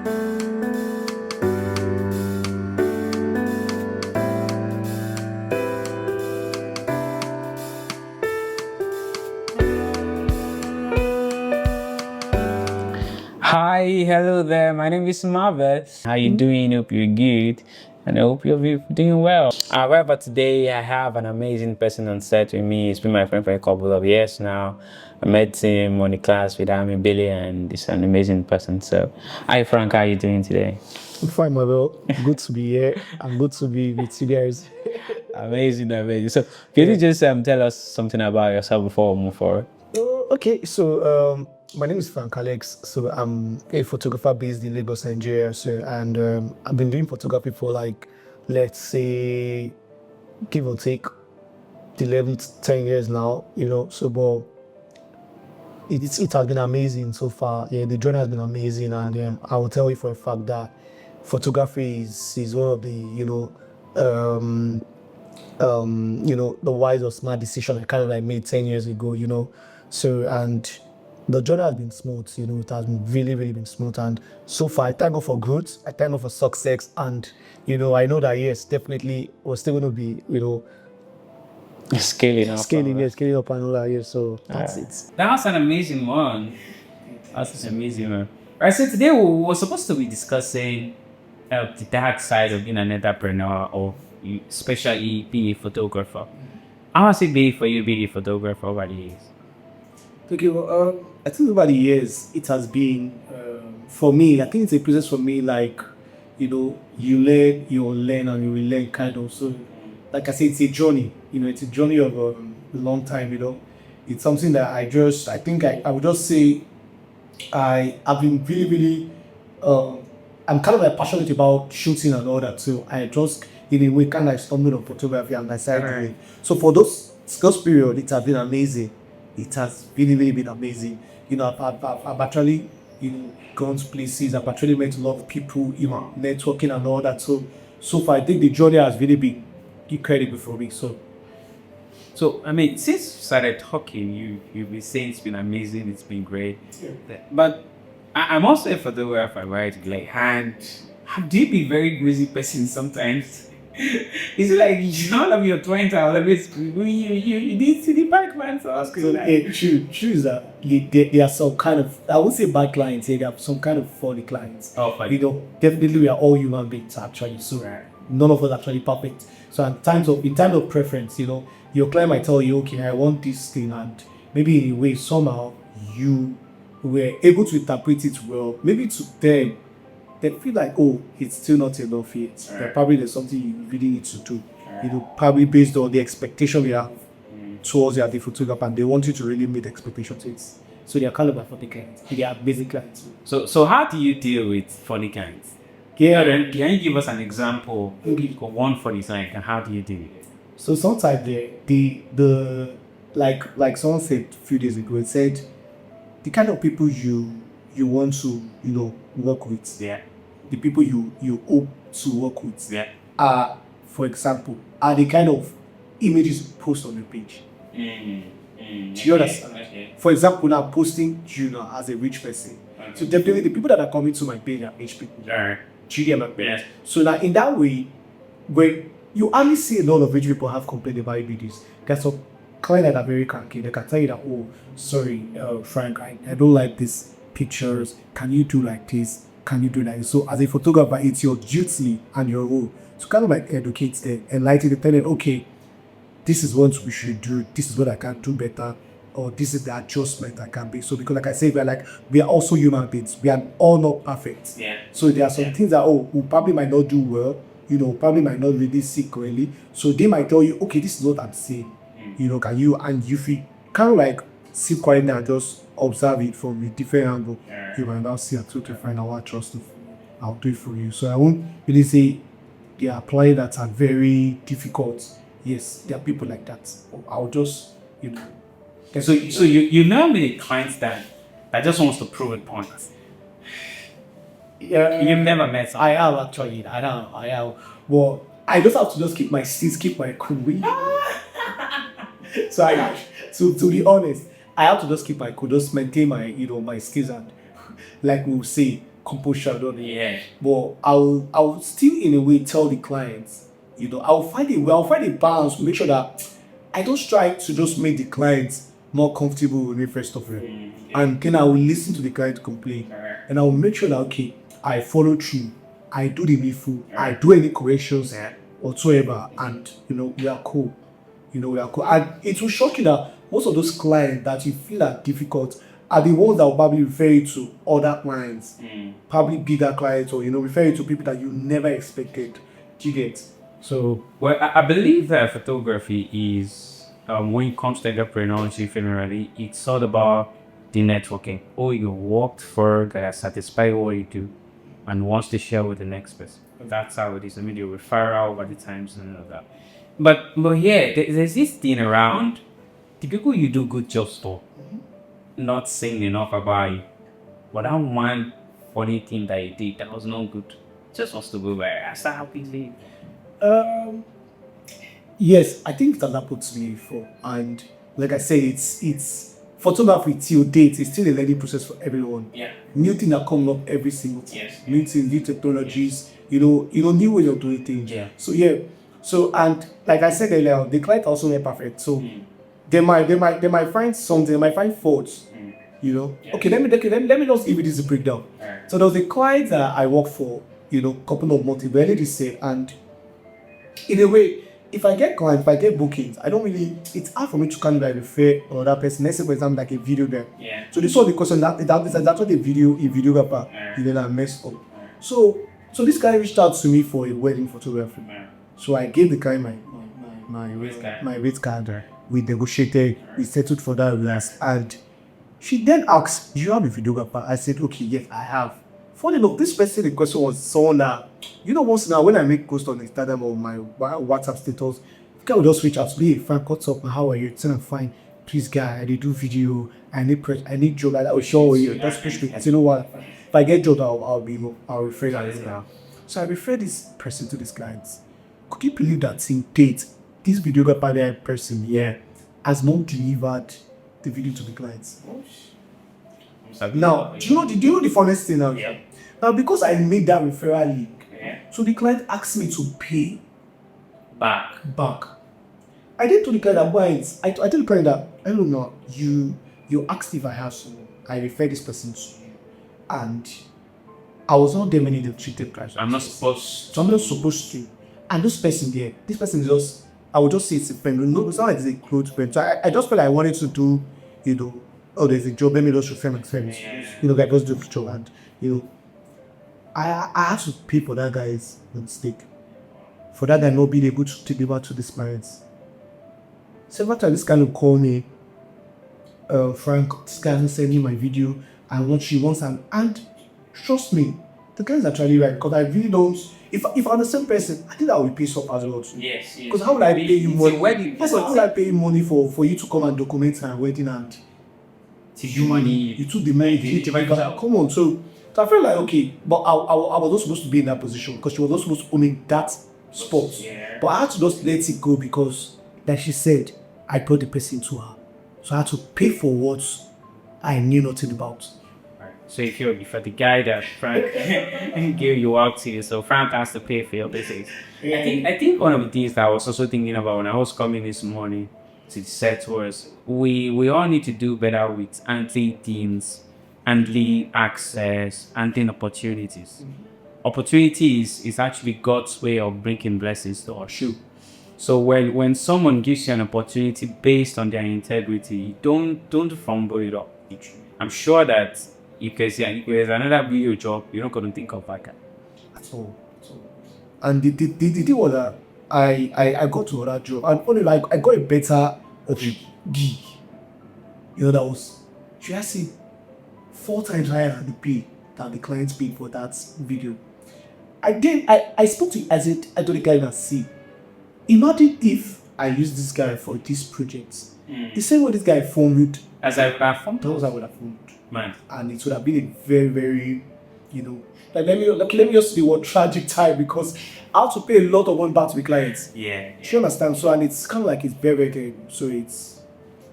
Hi, hello there. My name is Marvel. How you doing? Hope you're good, and I hope you're doing well. However, today I have an amazing person on set with me. He's been my friend for a couple of years now. I met him on the class with Amy Billy, and he's an amazing person. So, hi Frank, how you doing today? I'm fine, Marvel. Good to be here. I'm good to be with you guys. Amazing, amazing. So, can you just tell us something about yourself before we move forward? Okay, so my name is Frank Alex. So I'm a photographer based in Lagos, Nigeria. So and I've been doing photography for like, let's say, give or take, 11 to 10 years now. So but it has been amazing so far. Yeah, the journey has been amazing, and I will tell you for a fact that photography is one of the the wise or smart decision I kind of like made 10 years ago. So and the journey has been smooth. It has been really, really been smooth, and so far I thank God for growth. I thank God for success, and I know that yes, definitely we're still going to be Scaling up. scaling up and all that. Yes, so that's it. That was an amazing one. That's an amazing one. Right, so today we're supposed to be discussing the dark side of being an entrepreneur, or especially being a photographer. How has it been for you being a photographer over the years? Okay, well, I think over the years it has been for me. I think it's a process for me. Like, you learn, you learn, and you will learn kind of. So, like I said, it's a journey. It's a journey of a long time. It's something that I think I would just say I've been really, really. I'm kind of like passionate about shooting and all that. So I just in a way kind of stumbled on photography and I started doing it. So for those period, it has been amazing. It has really, really been amazing. I've actually, gone to places. I've actually met a lot of people, networking and all that. So far, I think the journey has really been incredible for me. So, I mean, since you started talking, you've been saying it's been amazing, it's been great. Yeah. But I'm also a photographer, right? Like, and do you be very busy person sometimes? It's like all of your 20 always you did see the bad clients. True is that there are some kind of, I won't say bad clients here, there are some kind of funny clients. Oh, funny. Definitely we are all human beings actually. So none of us are actually perfect. So in terms of preference, your client might tell you, okay, I want this thing, and maybe in a way somehow you were able to interpret it well. Maybe to them they feel like, oh, it's still not enough yet. That probably there's something you really need to do. Probably based on the expectation we have towards you as the photographer, and they want you to really meet the expectations. So they are kind of like funny clients. They are basic clients. So how do you deal with funny clients? Can you give us an example of one funny client and how do you deal with it? So sometimes the like someone said a few days ago, it said the kind of people you want to work with, the people you hope to work with, are, for example, are the kind of images you post on your page. Do you understand? Okay. For example, now posting you as a rich person. Okay. So definitely the people that are coming to my page are rich people. Do you get my point? Yes. So now in that way, when you only see a lot of rich people have complained about videos, there's some clients that are very cranky. They can tell you that, oh, sorry, Frank, I don't like these pictures. Can you do like this? Can you do that? So as a photographer, it's your duty and your role to kind of like educate them, enlighten them, tell them, okay, this is what we should do, this is what I can do better, or this is the adjustment I can be. So because like I say, we are also human beings. We are all not perfect. Yeah. So there are some things that we probably might not do well, probably might not really see correctly. So they might tell you, okay, this is what I'm saying. Can you, and if you kind of like sit quietly and just observe it from a different angle, you might now see a total find out what trust I'll do it for you. So I won't really say there are clients that are very difficult. Yes, there are people like that. I'll just, So you normally clients that just wants to prove a point. Yeah, you've never met someone. I have actually. I have. Well, I just have to just keep my cool. So to be honest, I have to just keep my cool, just maintain my my skills, and like we'll say, composure, don't they? Yeah. But I'll still in a way tell the clients, I'll find a balance to make sure that I just try to just make the clients more comfortable with me first of all. And then I will listen to the client complain. And I will make sure that okay, I follow through, I do the needful, I do any corrections whatsoever, and we are cool. We are cool. And it will shock you that most of those clients that you feel are difficult are the ones that will probably refer you to other clients, probably bigger clients, or refer you to people that you never expected. Do you get? So, well, I believe that photography is, when it comes to entrepreneurship generally, it's all about the networking. Oh, you worked for, they are satisfied with what you do, and wants to share with the next person. That's how it is. I mean, you referral over the times and all of that. But yeah, there's this thing around the people you do good jobs for, not saying enough about you. But that one funny thing that you did that was not good, just wants to go by. That's how people. Yes, I think that happened to me before, and like I say, it's photography till date. It's still a learning process for everyone. Yeah. New things that come up every single time. Yes. New things, new technologies. New ways of doing things. Yeah. So yeah. So and like I said earlier, the client also not perfect. So they might find something. They might find faults. Yeah. Okay, let me just give you this breakdown. Right. So there was a client that I worked for, couple of months, barely the same, and in a way, if I get clients, if I get bookings, I don't really. It's hard for me to kind of like refer another person. Let's say, for example, like a video there. Yeah. So they saw the question that's what a videographer, I messed up. So this guy reached out to me for a wedding photography. So I gave the guy my rate card. We negotiated, we settled for that last, and she then asked, "Do you have a videographer?" I said, "Okay, yes, I have." Funny enough, this person in question was someone that, once now when I make posts on Instagram or my WhatsApp status, the guy will just reach out to me, "Hey, Frank, what's up? How are you?" It's I'm fine. Please, guy, I do video. I need job. I will show you. That's pushing. You know what? If I get job, I'll refer that now. So I refer this person to this client. Could you believe that till date, this videographer person has not delivered the video to the clients? Now, do you know the funniest thing now? Yeah. Now, because I made that referral link, Yeah. so the client asked me to pay Back. I did to the client that I told the client that, I don't know, you asked if I have someone. I referred this person to you, and I was not there when they treated clients. I'm not supposed. So I'm not supposed to. And this person is just, I would just say it's a friend. No, it's not like it's a close friend. So I just felt like I wanted to do, there's a job, let me just refer my friends. Like just do the job. And, I had to pay for that guy's mistake. For that guy not being able to deliver to these parents. Several times this guy will call me, Frank, this guy hasn't sent me my video, and what she wants, and trust me, the guy is actually right, because I really don't. If I'm the same person, I think I will pay up as well too. Yes. Because how would I pay you money? Wedding. How would I pay you money for you to come and document my wedding, and you took the money, come on. So I felt like okay, but I was not supposed to be in that position, because she was not supposed to own in that spot. Yeah. But I had to just let it go, because like she said, I brought the person to her. So I had to pay for what I knew nothing about. So if you're the guy that Frank gave you out to, so Frank has to pay for your business. I think one of the things that I was also thinking about when I was coming this morning to the set was we all need to do better with handling things, handling access, handling opportunities. Opportunities is actually God's way of bringing blessings to our shoe. So when someone gives you an opportunity based on their integrity, don't fumble it up. I'm sure that if there's another video job, you're not going to think of that guy. At all. And the thing was that I got to another job, and only like I got a better gig. That was, she asked me 4 times higher than the pay that the clients paid for that video. I spoke to I told the guy that, see, imagine if I use this guy for this project. The same way this guy formed, as I would have formed, that was I would have formed. Man. And it would have been a very, very, like let me just say what tragic time, because I have to pay a lot of money back to the clients. Yeah. You understand? So, and it's kind of like it's very, very terrible. So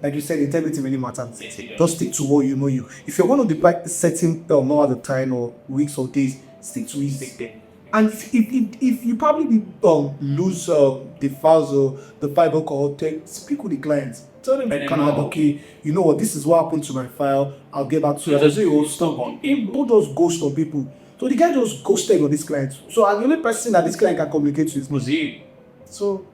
like you said, integrity really matters. Just stick to what you know. If you're going to deploy certain not at the time or weeks or days, stick to it. And if you probably lose the files or the fiber call, speak with the clients. Tell them you can okay, you know what, this is what happened to my file. I'll get back to you. As you stubborn. People just ghost on people. So the guy just ghosted on this client. So the only person that this client can communicate with was you. So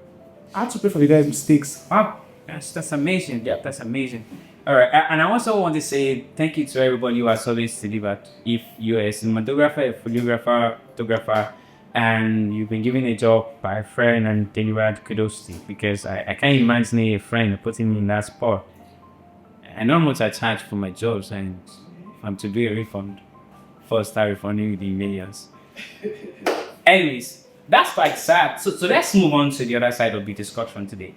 I had to pay for the guy's mistakes. Wow, that's amazing. Yeah, that's amazing. All right, and I also want to say thank you to everybody who has always delivered. If you're a cinematographer, a photographer, and you've been given a job by a friend and delivered, kudos to you, because I can't imagine a friend putting me in that spot. I know how much I charge for my jobs, and if I'm to do a refund, first start refunding with the millions. Anyways, that's quite sad. So let's move on to the other side of the discussion today.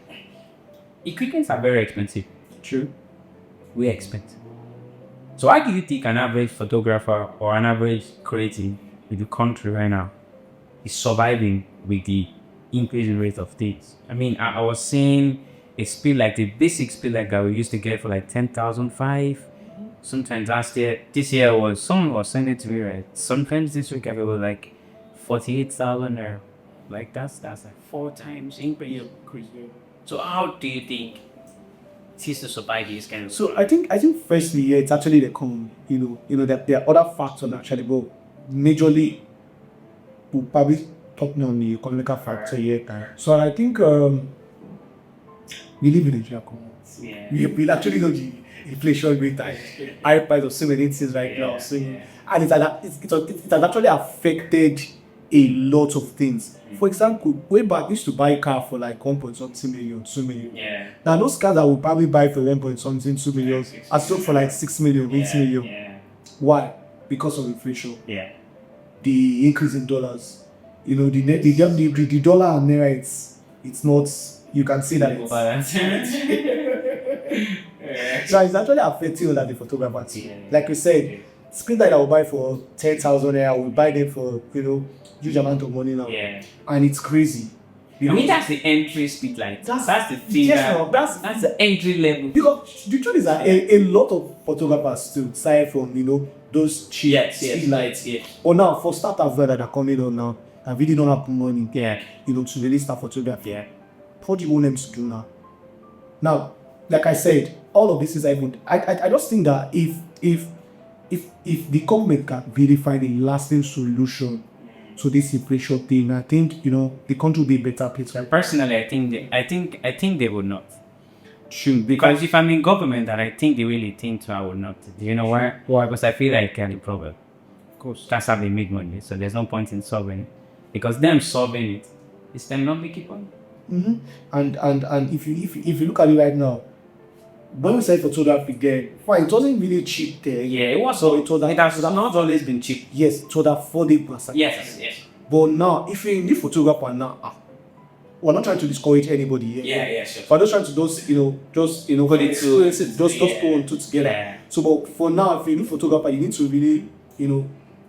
Equipment are very expensive. True. We expect. So how do you think an average photographer or an average creative in the country right now is surviving with the increasing rate of things? I mean, I was seeing a speed like the basic speed like that we used to get for like 10,005. Sometimes last year, this year someone was sending to me, right? Sometimes this week I was like 48,000 or like that's like 4 times increase. So how do you think to survive these kind of? So I think firstly, yeah, it's actually the common, you know that there are other factors actually, but majorly we'll probably talk on the economical factor here. So I think we live in Nigeria. Yeah. We actually know the inflation rate, high price of so many things right now. So and it has actually affected a lot of things. For example, way back we used to buy a car for like 1.something million, 2 million. Yeah. Now those cars that we'll probably buy for 1.something, 2 million are sold for like 6 million, 8 million. Yeah. Why? Because of inflation. Yeah. The increase in dollars. You know, the dollar and naira, it's not, you can see that so it's actually affecting all that the photographers. Like we said, screen that I will buy for 10,000 naira, I will buy them for huge amount of money now. Yeah. And it's crazy. I mean, that's the entry speed, like that's the thing. Yes, that's the entry level. Because the truth is that a lot of photographers still start from those cheap speed lights. Yeah. Or now for startups that are coming on now, and really don't have money. Yeah. To really start photography. Yeah. What do you want them to do now? Now, like I said, all of this is even. I just think that if the government can really find a lasting solution to this inflation thing, I think the country will be a better place. Personally, I think they would not. True, because if I'm in government and I think they really think I would not. Do you know why? Why? Because I feel like I'm the problem. Of course, that's how they make money. So there's no point in solving it, because them solving it is them not making money. Mm-hmm. And if you look at it right now, when we say photography again, fine, it wasn't really cheap there. Yeah, it was. So it has not always been cheap. Yes, it was affordable. Yes. But now, if you're in the photographer now, we're not trying to discourage anybody here. Yeah, sure. But just trying to put it two together. Yeah. So, but for now, if you're a new photographer, you need to really,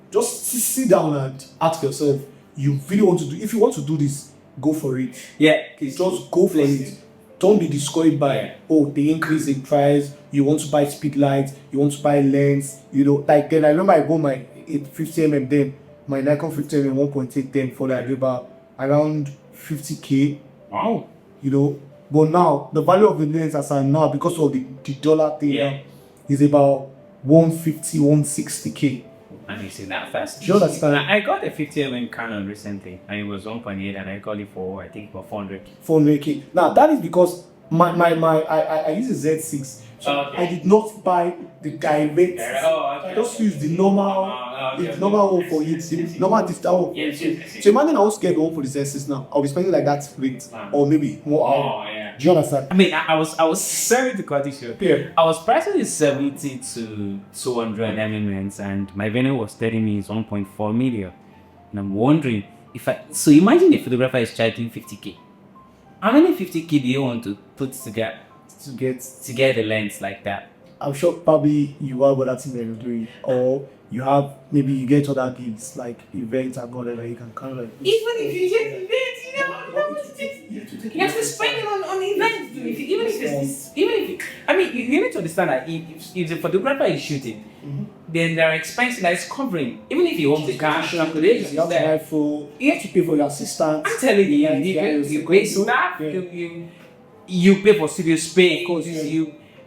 just sit down and ask yourself, you really want to do. If you want to do this, go for it. Yeah. Just go for it. Don't be discouraged by the increase in price. You want to buy speed lights. You want to buy lens. Like then I remember I bought my 50mm then. My Nikon 50mm 1.8 then for like about around 50k. Wow. But now the value of the lens as I now, because of the dollar thing, is about 150, 160k. And you see that fast. Do you understand? I got a 50mm Canon recently, and it was 1.8, and I got it for 400. 400k. Now that is because I use a Z6. So I did not buy the direct. I just used the normal one for it. The normal digital one. Yes. So imagine I want to get one for the Z6 now. I'll be spending like that rate, or maybe more. Do you understand? I mean, I was sorry to cut you. Yeah. I was pricing it 70 to 200 elements, and my vendor was telling me it's 1.4 million. And I'm wondering so imagine a photographer is charging 50k. How many 50k do you want to put together to get the lens like that? I'm sure probably you are what that's thing you're doing, or You have maybe you get other gigs like events and whatever. You can kind of like. Even if you get events, you have to spend it on events. Even if it's I mean, you need to understand that if the photographer is shooting, then there are expenses that is covering. Even if you want the cash, you have to pay for your assistant. I'm telling you, you pay staff, you pay for studio space, because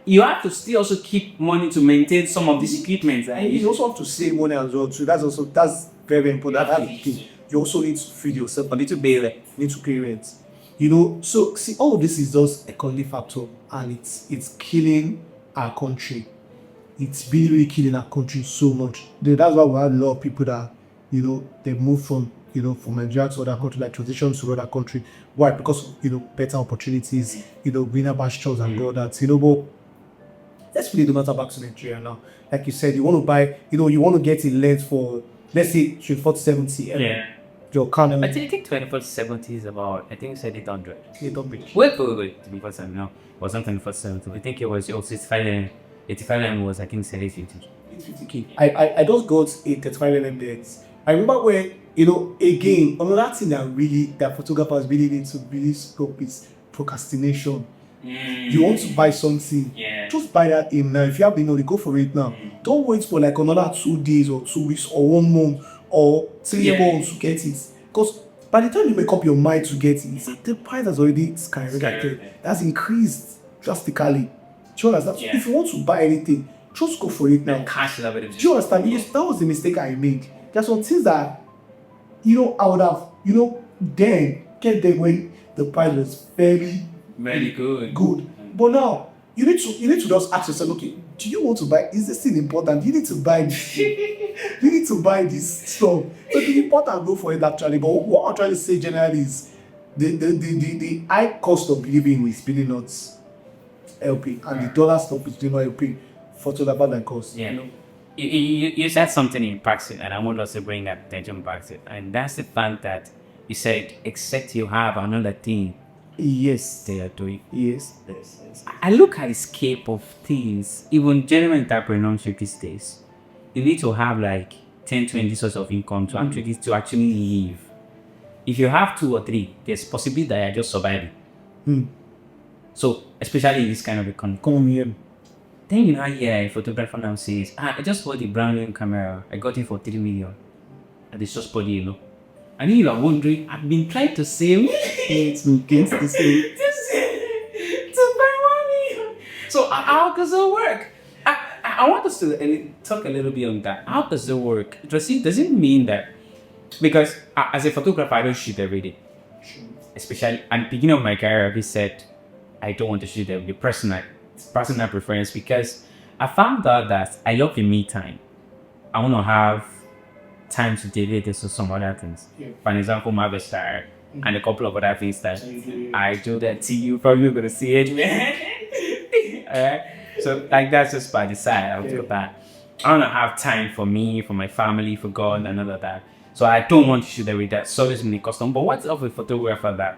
you have to still also keep money to maintain some of these equipment. And you also have to save money as well too. That's very important. That's the thing. You also need to feed yourself. I need to pay rent. You need to pay rent. You know, so see, all of this is just a economic factor, and it's killing our country. It's really killing our country so much. That's why we have a lot of people that, you know, they move from Nigeria to other countries, like transition to other country. Why? Because of, better opportunities, greener pastures and all that. But let's really do matter back to Nigeria now. Like you said, you want to buy, you want to get a lens for, let's say, 24-70. Yeah. Your Canon. I think 24-70 is about, I think you said 800. 800. Wait, 24-70 now. It wasn't 24-70. I think it was 85 was, I think, 850. 850K. I just got a 35mm lens. I remember when, again, another thing that photographers really need to really stop is procrastination. You want to buy something, just buy that in now. If you have the money, go for it now. Don't wait for like another 2 days or 2 weeks or 1 month or 3 months to get it. Because by the time you make up your mind to get it, the price has already skyrocketed. That's increased drastically. Do you understand? If you want to buy anything, just go for it now. Cash is available. Do you understand? Yes, that was the mistake I made. There's some things that, I would have, then get them when the price was very good. But now you need to just ask yourself, okay, do you want to buy? Is this thing important? You need to buy this. You need to buy this stuff. So the important go for it actually. But what I'm trying to say generally is the high cost of living is really not helping, and the dollar stuff is really not helping photographer than cost. Yeah. You said something in practice, and I want us to bring that attention back to it. And that's the fact that you said, except you have another thing. Yes, they are doing. Yes. I look at the scape of things, even genuine entrepreneurship these days. You need to have like 10-20 sources of income to actually live. If you have 2 or 3, there's possibility that you're just surviving. So, especially in this kind of economy. Then a photographer now says, I just bought a brand new camera. I got it for 3 million. And it's just body, And then you are wondering, I've been trying to save to buy money. So how does it work? I want us to talk a little bit on that. How does it work? Does it mean that, because as a photographer, I don't shoot every day. Especially at the beginning of my career, I said, I don't want to shoot every day. Personal preference, because I found out that I love the me time. I want to have time to dedicate to some other things. For an example, my star and a couple of other things that I do that to you. Probably gonna see it, man. Alright. So like that's just by the side. I'll do that. I want to have time for me, for my family, for God, and all of that. So I don't want to shoot every day. So there's many custom. But what's up with photographer that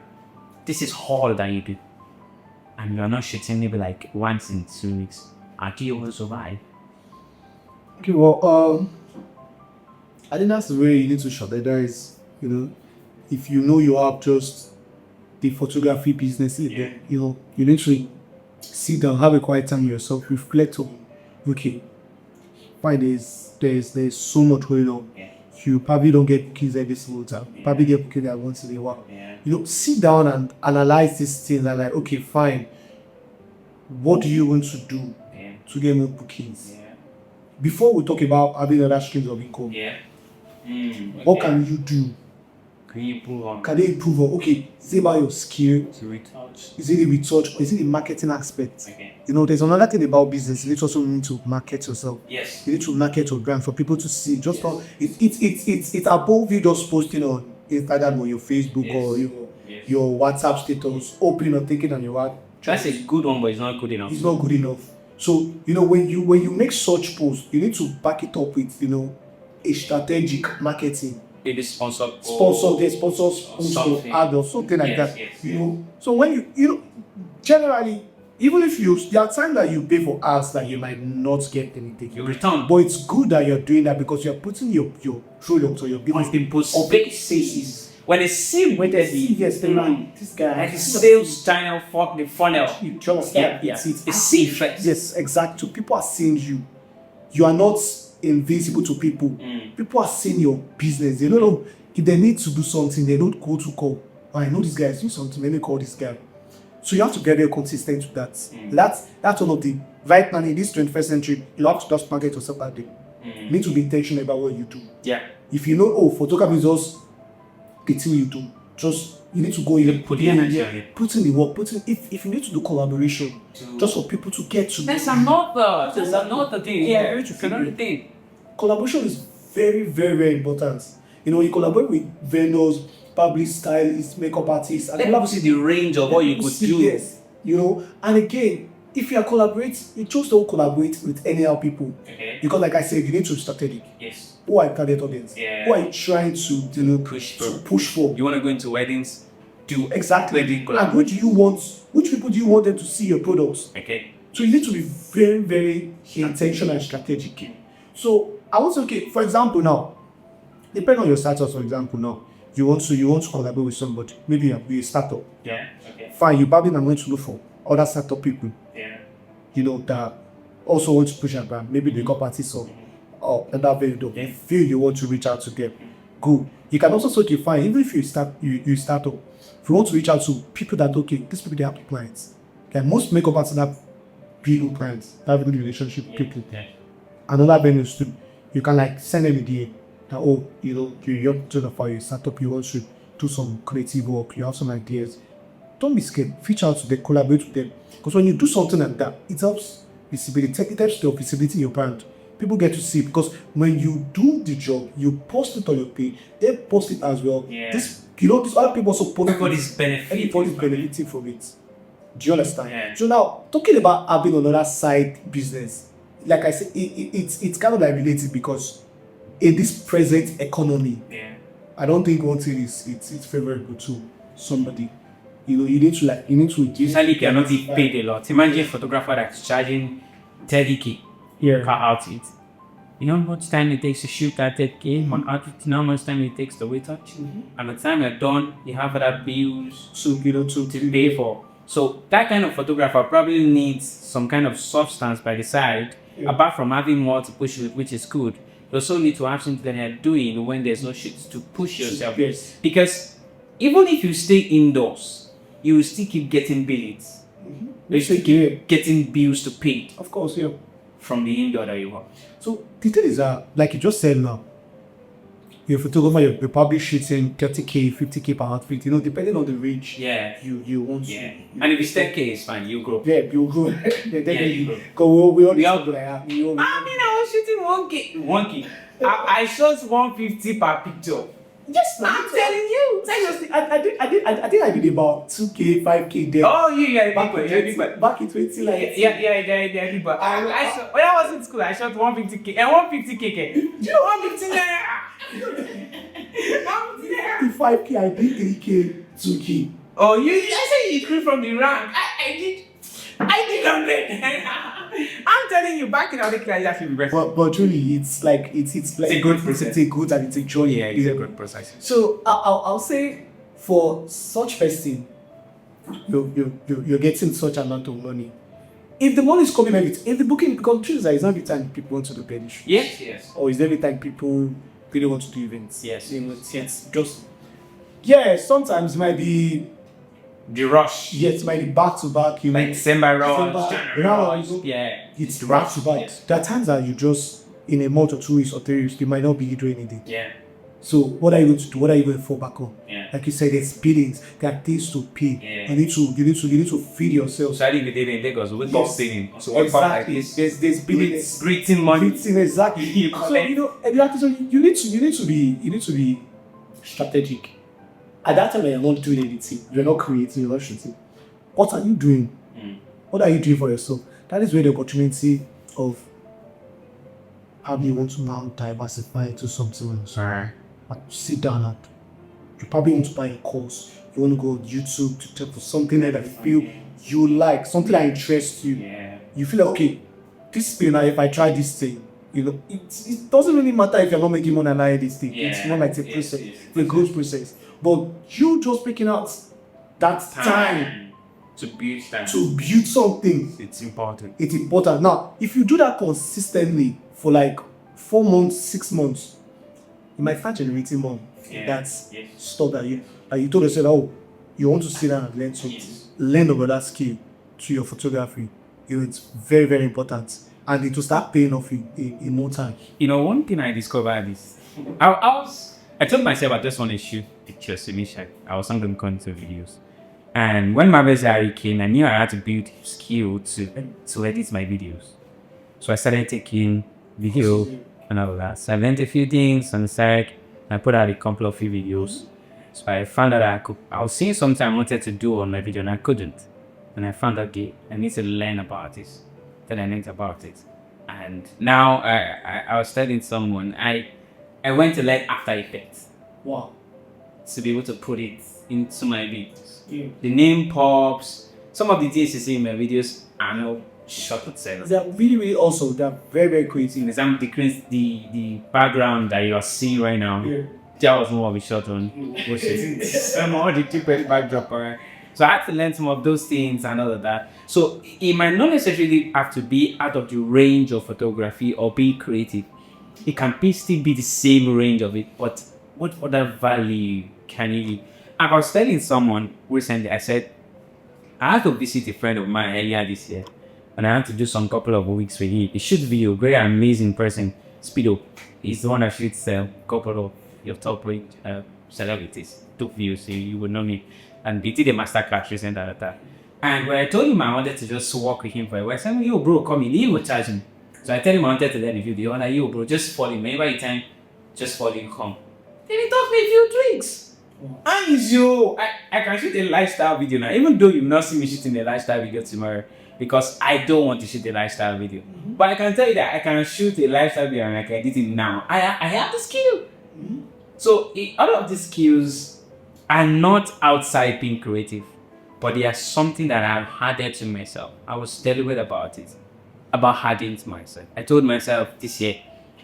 this is all that you do, and you're not shooting maybe like once in 2 weeks? How do you want to survive? Okay, well, I think that's the way you need to shut it. There is, if you have just the photography business, then you need to sit down, have a quiet time with yourself, reflect on, okay, why there's so much going on. You probably don't get bookings every single time. Probably get bookings that once in a while. Sit down and analyze these things and like, okay, fine. What do you want to do to get more bookings? Before we talk about having other streams of income, what can you do? Can you improve on? Can they improve on? Okay, is it about your skill? Is it the retouch? Is it the marketing aspect? There's another thing about business. You also need to market yourself. Yes. You need to market your brand for people to see. Just it's above you just posting on Instagram or your Facebook or your WhatsApp status, open or taking on your heart. That's a good one, but it's not good enough. It's not good enough. So when you make such posts, you need to back it up with a strategic marketing. Maybe sponsor ad or something like that. Yes. So when you generally even if there are times that you pay for ads that you might not get anything. You return. But it's good that you're doing that because you're putting your product or your business On people's faces. When they see with it, yes, they're like, this guy. like a sales channel, fuck the funnel. Just It's safe. Yes, exactly. So people are seeing you. You are not invisible to people. People are seeing your business. They don't know if they need to do something. They don't go to call. Oh, I know this guy is doing something. Let me call this guy. So you have to get very consistent with that. That's one of the right now in this 21st century. You have to just market yourself out there. You need to be intentional about what you do. Yeah. If you know, oh, photography is just the thing you do. Just you need to go in, Put the energy on it. put in the work, if you need to do collaboration, just for people to get to. That's another thing. Yeah, another thing. Collaboration is very, very, very important. You know, you collaborate with vendors, probably stylists, makeup artists, and Let people see the range of what you could do. Yes, you know, and again, if you are collaborating, you just don't collaborate with anyhow people. Okay. Because, like I said, you need to be strategic. Yes. Who are your target audience? Yeah. Who are you trying to push for? You want to go into weddings? Do Exactly. wedding And collaboration. which people do you want them to see your products? Okay. So you need to be very, very intentional and strategic. So I want to, okay, for example now, depending on your status, for example now, you want to collaborate with somebody, maybe you're a startup. Yeah. Okay. Fine, you probably not going to look for other startup people, Yeah. you know, that also want to push your brand, maybe the makeup artist or other vendor. Yeah. You feel you want to reach out to them. Good. You can also sort of find, even if you start up, if you want to reach out to people that, okay, these people, they have clients. Like most makeup artists have big clients, have a good relationship with people. Yeah. Another venues too, you can like send them a DM that, oh, you know, you're to the fire, you start up, you want to do some creative work, you have some ideas. Don't be scared, reach out to them, collaborate with them. Because when you do something like that, it helps visibility, it helps the visibility in your brand. People get to see, because when you do the job, you post it on your page, they post it as well. Yeah. This other people also post Everybody's benefiting from it. Do you understand? Yeah. So now, talking about having another side business, like I said, it's kind of like related because in this present economy, Yeah. I don't think one thing it's favorable to somebody. You know, you need to Usually, if you're not being paid a lot, imagine a photographer that's charging 30K per outfit. You know how much time it takes to shoot that 30K on outfit? You know how much time it takes to wait touch? And by the time you're done, you have other bills to pay for. So that kind of photographer probably needs some kind of substance by the side, apart from having more to push with, which is good. You also need to have something that you're doing when there's no shit to push yourself. Yes. Because even if you stay indoors, you will still keep getting billings. You still keep getting bills to pay Of course, yeah. from the indoor that you are. So the thing is that, like you just said now, you're a photographer, you're probably shooting 30K, 50K per outfit, you know, depending on the range Yeah. you want to. Yeah. And if it's 10K, it's fine, you grow. Yeah, you go. you go. Go. We all We all go like that. We all- I was shooting 1K. 1K. I shot 150 per picture. Yes, I'm telling you. Seriously, I think I did about 2K, 5K there. Oh, yeah, back big in boy. 20, back in 20, like Yeah, big boy. I shot, when I was in school, I shot 150K and 150K. Do you know 150 naira? 150 naira. 5K, I did 3K, 2K. Oh, I said you grew from the rank. I did 100. I'm telling you, back in other class, actually impressive. But truly, it's like it's like a good process. It's a good and it's a joy. Yeah, it's a good process. So I'll say for such person, you're getting such amount of money. If the money is coming if the booking, because truth is that it's not every time people want to do pedish. Yes. Or is every time people really want to do events. Yes. You know, it's just sometimes it might be The rush. it might be back to back. You Like know, December December, rush, January rush. rush. Yeah. it's the back rush. to back. Yes. There are times that you just in a month or 2 weeks or 3 weeks, you might not be doing anything. Yeah. So what are you going to do? What are you going to fall back on? Yeah. Like you said, there's billings, there are things to pay. Yeah. You need to feed yourself. Especially if you live in Lagos, we Yes. talk singing. So what about like Exactly. this? There's billings. Breathing money. Exactly. You So collect. you know, exactly. So you need to be strategic. At that time, when you're not doing anything, you're not creating, you're not shooting. What are you doing? What are you doing for yourself? That is where the opportunity of how you want to now diversify into something else. Sorry. But sit down and you probably want to buy a course. You want to go on YouTube to check for something that you feel you like, something that interests you. Yeah. You feel like, okay, this thing, if I try this thing, it doesn't really matter if you're not making money and this thing. It's more like a process, a growth process. But you just picking out that time to build something. It's important. It's important. Now, if you do that consistently for like 4 months, 6 months, you might start generating more. That's stuff that you told yourself, oh, you want to sit down and learn something, learn about that skill to your photography. It's very, very important, and it will start paying off in no time. One thing I discovered is I told myself I just want to shoot pictures initially. I was not going to content videos, and when Marvel's Harry came, I knew I had to build skill to edit my videos. So I started taking video and all that. So I learned a few things on the side. I put out a couple of few videos. So I found out I was seeing something I wanted to do on my video and I couldn't. And I found out I need to learn about this. Then I learned about it. And now I was telling someone, I went to learn After Effects. Wow. To be able to put it into my videos. Yeah. The name pops. Some of the things you see in my videos are not shot itself. They're really, really awesome. They're very, very creative. For example, the background that you are seeing right now. Yeah. That was more of a shot on. Some more the cheapest backdrop, alright. So I had to learn some of those things and all of that. So it might not necessarily have to be out of the range of photography or be creative. It can still be the same range of it, but what other value can you? I was telling someone recently, I said, I had to visit a friend of mine earlier this year, and I had to do some couple of weeks with him. He shoots video, very amazing person. Speedo, he's the one that shoots a couple of your top range celebrities. Took views, so you would know me. And he did a masterclass recently at that. And when I told him I wanted to just work with him for a while, I said, yo, bro, come in. He will charge me. So I tell him I wanted to learn the video. And yo, bro, just fall in. Whenever you time, just fall in, come. Then he taught me a few tricks. And I can shoot a lifestyle video now, even though you will not see me shooting a lifestyle video tomorrow, because I don't want to shoot a lifestyle video. Mm-hmm. But I can tell you that I can shoot a lifestyle video and I can edit it now. I have the skill. Mm-hmm. So all of these skills are not outside being creative, but they are something that I've added to myself. I was deliberate about it, about adding to myself. I told myself this year,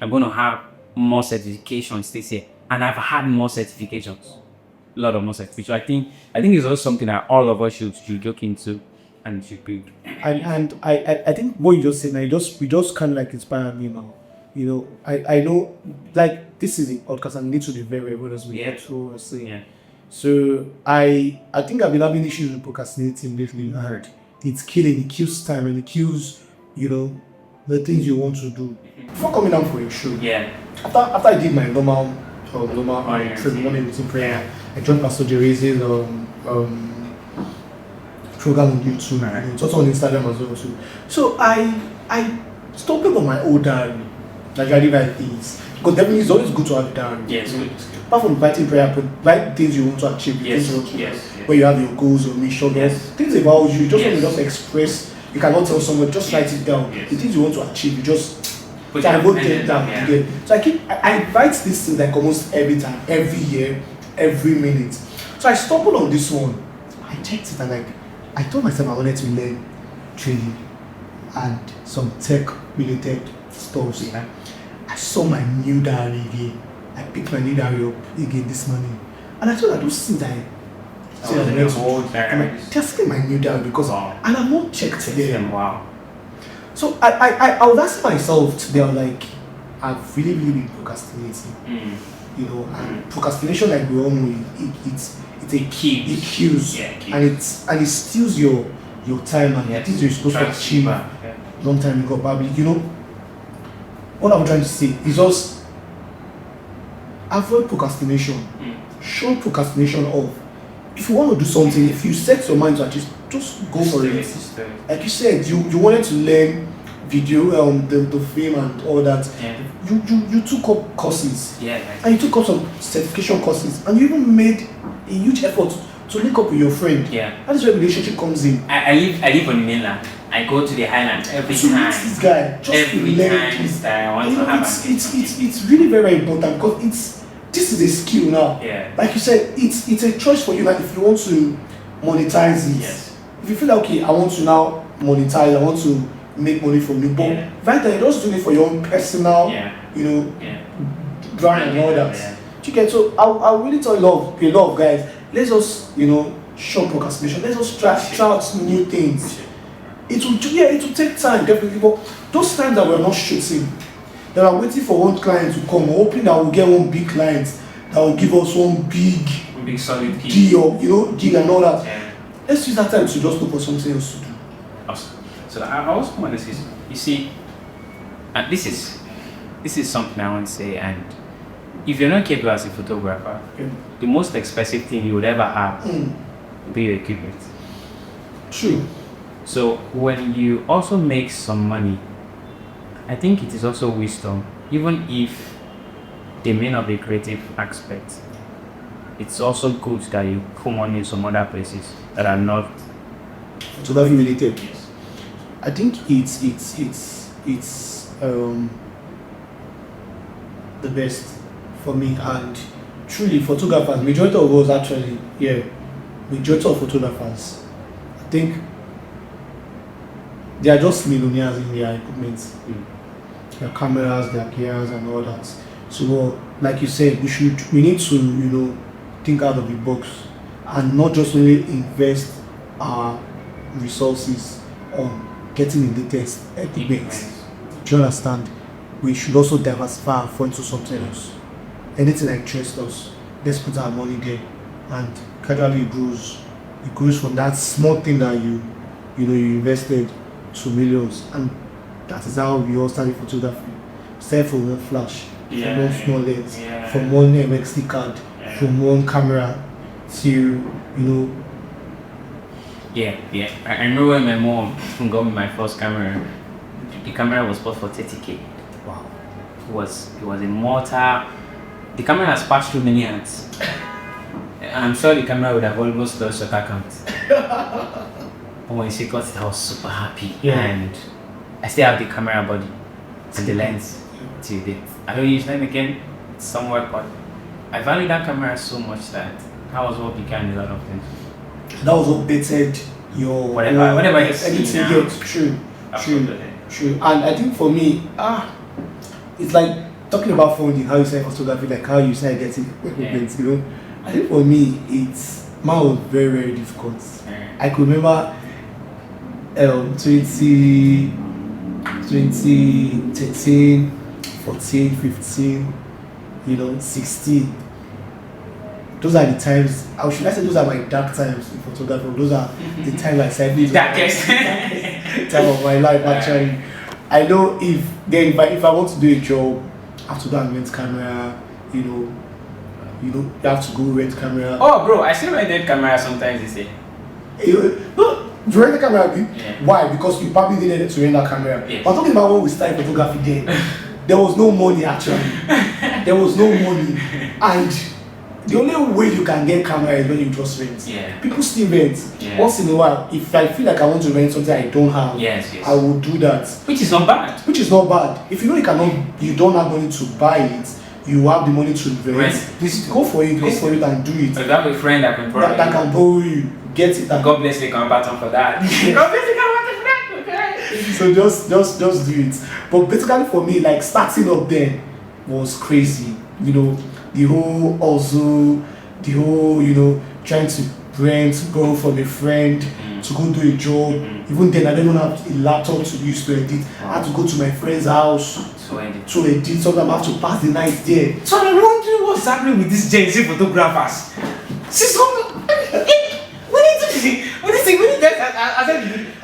I'm going to have more certifications this year. And I've had more certifications. A lot of more certifications. I think it's also something that all of us should look into and should build. And I think what you just said now, you just kind of like inspire me now. I know, like, this is the podcast and need to be very, very honest with you. Yeah. So I think I've been having issues with procrastinating lately. I heard it kills time and it kills, the things you want to do. Before coming down for your show, after I did my normal morning routine prayer, I joined Pastor Jereze's program on YouTube. It's also on Instagram as well too. So I stopped on my old diary. Like I write things. Because definitely it's always good to have a diary. Yes. Apart from writing prayer, but write things you want to achieve. Where you have your goals, your mission, things about you. Just want to just express. You cannot tell someone, just write it down. The things you want to achieve, you just wrote them down again. So I write these things like almost every time, every year, every minute. So I stumbled on this one. I checked it and I told myself I wanted to learn trading and some tech related stuff. I saw my new diary again. I picked my new diary up again this morning. And I thought those things they're still my new diary because and I'm not checked again. Wow. So I was asking myself today, I'm like, I've really been procrastinating. And procrastination, like we all know, it's a key. It kills. And it steals your time and the things you're supposed to achieve long time ago. Probably, what I'm trying to say is just avoid procrastination. Show procrastination off. If you want to do something, if you set your mind to achieve, just go for it. Like you said, you wanted to learn video, the film and all that. You took up courses. And you took up some certification courses, and you even made a huge effort to link up with your friend. That is where relationship comes in. I live on the mainland. I go to the highlands every time. This guy just every time that I want to have it's really very important because this is a skill now. Like you said, it's a choice for you. Like if you want to monetize it, if you feel like, okay, I want to now monetize, I want to make money from it, but right there, you're just doing it for your own personal, you know, brand and all that. Do you get? So I really tell a lot of guys, let's just, you know, show procrastination. Let's just try out new things. It will take time, definitely, but those times that we're not shooting, that are waiting for one client to come, hoping that we'll get one big client that will give us one big solid deal, you know, gig and all that. Let's use that time to just look for something else to do. Awesome. So I also want to say, you see, and this is something I want to say, and if you're not capable as a photographer, the most expensive thing you would ever have will be your equipment. True. So when you also make some money, I think it is also wisdom, even if they may not be creative aspects. It's also good that you put money in some other places that are not photography related. I think it's the best for me, and truly photographers, majority of us actually, majority of photographers, I think they are just millionaires in their equipment, their cameras, their gears and all that. So like you said, we need to, you know, think out of the box and not just really invest our resources on getting in the latest equipment. Do you understand? We should also diversify our funds to something else. Anything that interests us, let's put our money there, and gradually it grows. It grows from that small thing that you invested to millions, and that is how we all started photography. Started from one flash, from one small lens, from one MXD card, from one camera to, you know. I remember when my mom got me my first camera. The camera was bought for 30K. Wow. It was a motor. The camera has passed through many hands. I'm sure the camera would have almost lost your account. But when she got it, I was super happy. And I still have the camera body and the lens till date. I don't use them again, it's somewhere, but I value that camera so much that was what began a lot of things. That was what bettered your whatever you see anything now. True. And I think for me, it's like talking about funding, how you say photography, like how you say getting equipment, you know. I think for me, mine was very, very difficult. I could remember 2013, 14, 15, 16. Those are the times, should I say those are my dark times in photography. Those are the times I said the darkest time of my life, actually. I know if I want to do a job, I have to go and rent camera, you have to go rent camera. Oh bro, I still rented camera sometimes, they say. No, you rent the camera, why? Because you probably didn't to rent that camera. But I'm talking about when we started photography then. There was no money actually. There was no money. And the only way you can get camera is when you just rent. People still rent. Once in a while, if I feel like I want to rent something I don't have, I will do that. Which is not bad. If you know you don't have money to buy it, you have the money to rent. Please go for it and do it. If you have a friend that can borrow you, get it. And God bless the combatant for that. God bless the combatant for that. So just do it. But basically for me, like starting up then was crazy. The whole trying to borrow from a friend to go do a job. Even then, I didn't have a laptop to use to edit. I had to go to my friend's house to edit. Sometimes I have to pass the night there. So I'm wondering what's happening with these Gen Z photographers.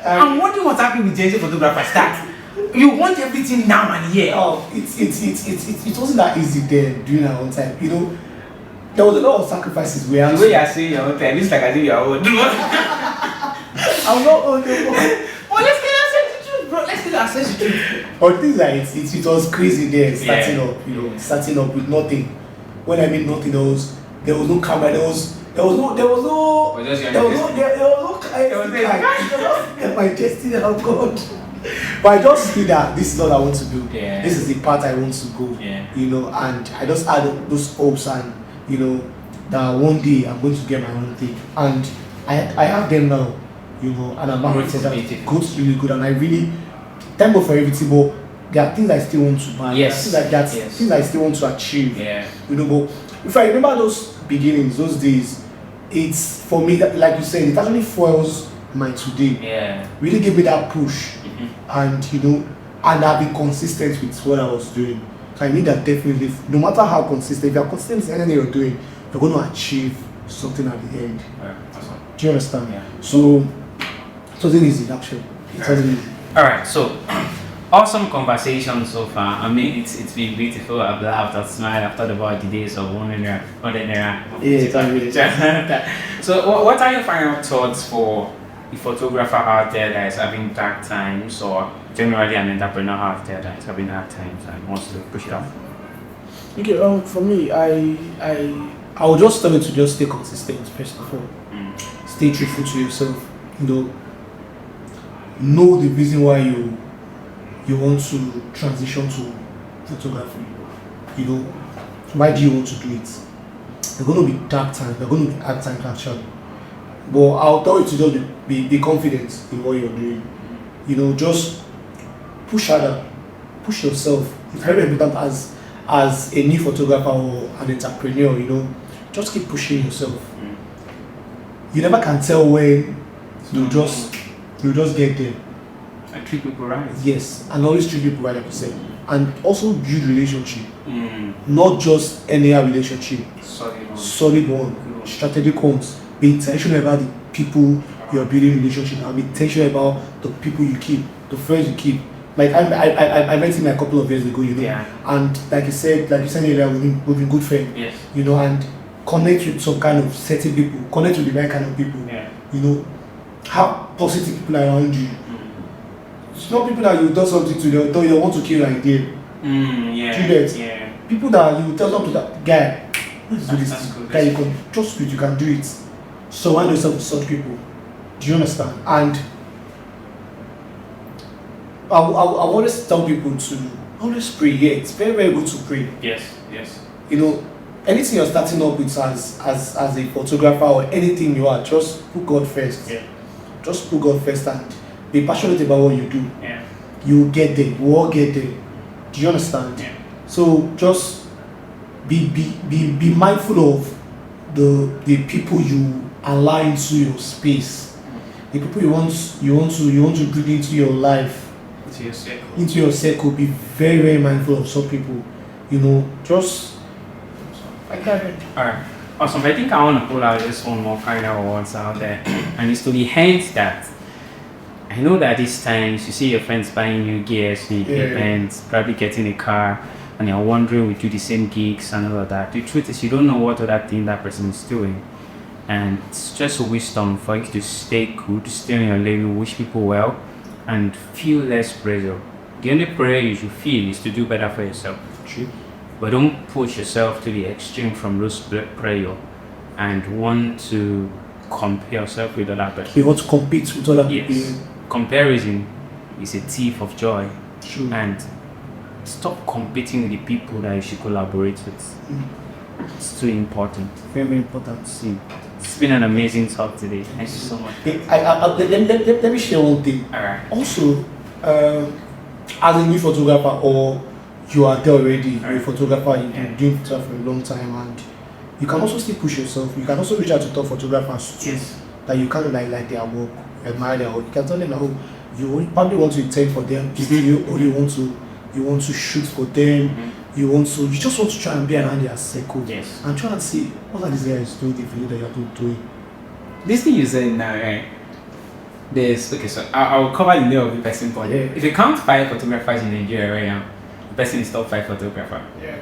I'm wondering what's happening with Gen Z photographers. That you want everything now and here. Oh, it wasn't that easy then during our own time. There was a lot of sacrifices we had. The way you are saying your own time, it's like I think you are old. I'm not old anymore. Well, let's get access to truth, bro. Let's get access to truth. But things like it was crazy there, starting up with nothing. When I mean nothing, there was no camera, there was no my destiny, oh God. But I just feel that this is what I want to do. This is the path I want to go. And I just had those hopes and that one day I'm going to get my own thing. And I have them now. you know, and I'm not Growth is that beautiful. growth is really good, and I really thank God for everything, but there are things I still want to buy. Yes. There are things like that, Yes. things I still want to achieve. Yeah. You know, but if I remember those beginnings, those days, it's for me that, like you said, it actually fuels my today. Yeah. Really gave me that push, Mm-hmm. and you know, and I've been consistent with what I was doing. So I need that definitely. No matter how consistent, if you're consistent in anything you're doing, you're going to achieve something at the end. Awesome. Do you understand? Yeah. So it wasn't easy actually. It wasn't easy. All right, so awesome conversation so far. I mean, it's been beautiful. I've laughed, I've smiled, I've thought about the days of one naira. So, what are your final thoughts for the photographer out there that is having dark times, or generally an entrepreneur out there that is having hard times and wants to push it off? Okay, for me, I would just tell you to just stay consistent first of all. Stay truthful to yourself. You know the reason why you want to transition to photography. You know, why do you want to do it? There are going to be dark times. There are going to be hard times actually. But I'll tell you to just be confident in what you're doing. You know, just push harder, push yourself. It's very important as a new photographer or an entrepreneur. You know, just keep pushing yourself. You never can tell when you just get there. I treat people right. Yes, and always treat people right, like you said, and also build relationship. Not just any relationship. Solid one, strategic ones. Be intentional about the people you're building relationship, and be intentional about the people you keep, the friends you keep. Like I met him a couple of years ago, you know, and like you said earlier, we've been good friends. Yes. You know, and connect with some kind of certain people, connect with the right kind of people. Yeah. You know, have positive people around you. It's not people that you do something to, they want to kill an idea. Yeah. Do that. Yeah. People that you tell them to that guy, let's do this. That's good. Guy, you can trust me, you can do it. Surround yourself with such people. Do you understand? And I always tell people to always pray. Yeah, it's very, very good to pray. Yes. Yes. You know, anything you're starting up with as a photographer or anything you are, just put God first. Yeah. Just put God first and be passionate about what you do. Yeah. You will get there. We'll all get there. Do you understand? Yeah. So just be mindful of the people you allow into your space. The people you want to bring into your life. Into your circle. Be very, very mindful of some people. You know, just like that. Alright. Awesome. I think I want to pull out just one more final words out there. And it's to the hint that I know that these times you see your friends buying new gears, new equipment, probably getting a car, and you're wondering we do the same gigs and all of that. The truth is you don't know what other thing that person is doing. And it's just a wisdom for you to stay good, stay in your lane, wish people well, and feel less pressure. The only prayer you should feel is to do better for yourself. True. But don't push yourself to the extreme from those pressure and want to compare yourself with other people. You want to compete with other people. Yes. Comparison is a thief of joy. True. And stop competing with the people that you should collaborate with. It's too important. Very, very important. See, it's been an amazing talk today. Thank you so much. Let me share one thing. Alright. Also, as a new photographer, or you are there already, you're a photographer, you've been doing photography for a long time, and you can also still push yourself. You can also reach out to top photographers too, that you kind of like their work, admire their work. You can tell them that you probably want to intend for them, or you want to shoot for them. You just want to try and be around their circle. Yes. And try and see what are these guys doing, the video that you're doing. This thing you said now, right? So I will cover the name of the person, but if you count 5 photographers in Nigeria right now, the person is top 5 photographer. Yeah.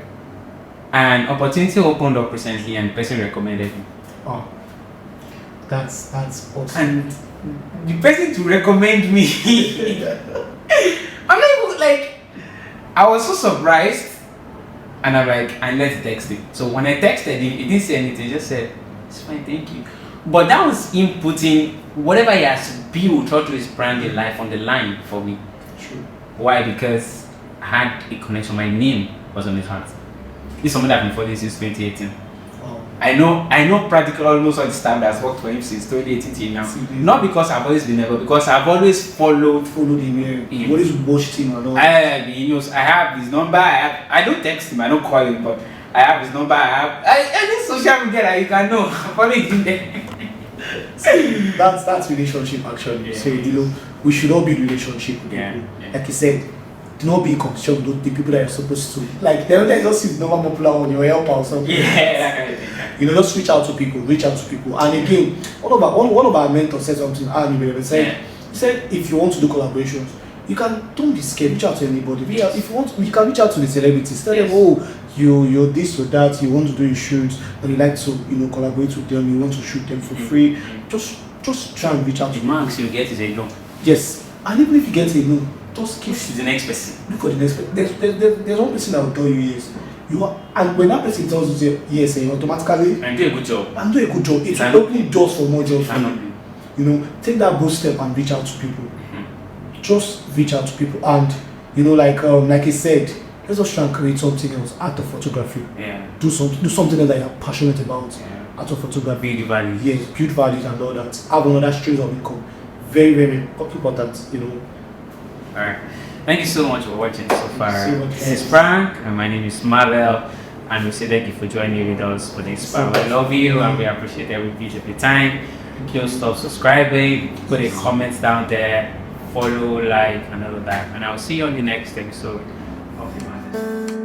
An opportunity opened up recently and the person recommended me. Oh, that's awesome. And the person to recommend me, I'm not even like, I was so surprised, and I'm like, and let's text him. So when I texted him, he didn't say anything, he just said, it's fine, thank you. But that was him putting whatever he has built through his brand in life on the line for me. True. Why? Because I had a connection, my name was on his heart. This is someone that I've been following since 2018. Oh. I know practically almost all the staff that's worked for him since 2018 till now. Not because I've always been there, but because I've always followed him. You always watched him and all. He knows. I have his number. I don't text him. I don't call him, but I have his number. Any social media that you can know. I'm following him there. That's relationship actually. So we should all be in relationship with people. Like you said, do not be in competition with the people that you're supposed to. Like they just see the number popular on your helper or something. Just reach out to people. And again, one of our mentors said something. He said if you want to do collaborations, don't be scared. Reach out to anybody. If you want, you can reach out to the celebrities. Tell them, oh, you're this or that. You want to do a shoot, and you like to collaborate with them. You want to shoot them for free. Just try and reach out to them. Max, you get is a no. Yes, and even if you get a no, just keep to the next person. Look for the next person. There's one person that will tell you yes. And when that person tells you yes, you automatically and do a good job. It will open doors for more jobs for you. Take that bold step and reach out to people. Just reach out to people, and like I said, let's just try and create something else out of photography. Do something else that you're passionate about. Out of photography. Build values. Yes, build values and all that. Have another stream of income. Very, very important. Alright. Thank you so much for watching so far. This is Frank, and my name is Marvel, and we say thank you for joining with us for this. I love you, and we appreciate every bit of your time. Don't stop subscribing. Put a comment down there. Follow, like, and all of that. And I'll see you on the next episode of the Matter.